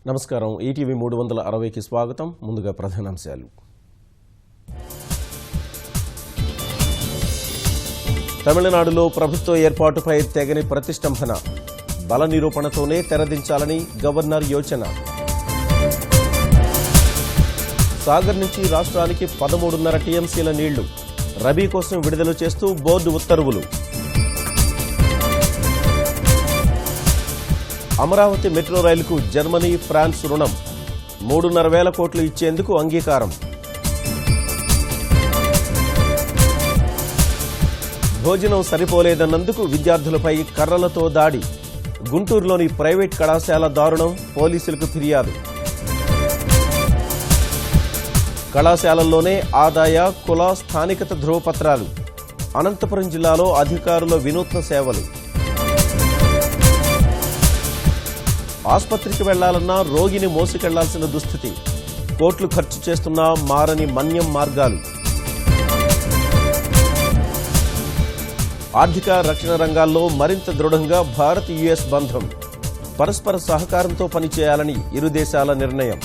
నమస్కారం. ఈటీవీ 360కి స్వాగతం. ముందుగా ప్రధానాంశాలు. తమిళనాడులో ప్రభుత్వ ఏర్పాటుపై తెగని ప్రతిష్టంభన. బల నిరూపణతోనే తెరదించాలని గవర్నర్ యోచన. సాగర్ నుంచి రాష్ట్రానికి 13.5 టీఎంసీల నీళ్లు రబీ కోసం విడుదల చేస్తూ బోర్డు ఉత్తర్వులు. అమరావతి మెట్రో రైలుకు జర్మనీ, ఫ్రాన్స్ రుణం 3,500 కోట్లు ఇచ్చేందుకు అంగీకారం. భోజనం సరిపోలేదన్నందుకు విద్యార్థులపై కర్రలతో దాడి. గుంటూరులోని ప్రైవేట్ కళాశాల దారుణం, పోలీసులకు ఫిర్యాదు. కళాశాలల్లోనే ఆదాయ, కుల, స్థానికత ధ్రువపత్రాలు. అనంతపురం జిల్లాలో అధికారుల వినూత్న సేవలు. ఆసుపత్రికి వెళ్లాలన్నా రోగిని మోసుకెళ్లాల్సిన దుస్థితి. కోట్లు ఖర్చు చేస్తున్నా మారని మన్యం మార్గాలు. ఆర్థిక, రక్షణ రంగాల్లో మరింత దృఢంగా భారత్ యుఎస్ బంధం. పరస్పర సహకారంతో పనిచేయాలని ఇరు దేశాల నిర్ణయం.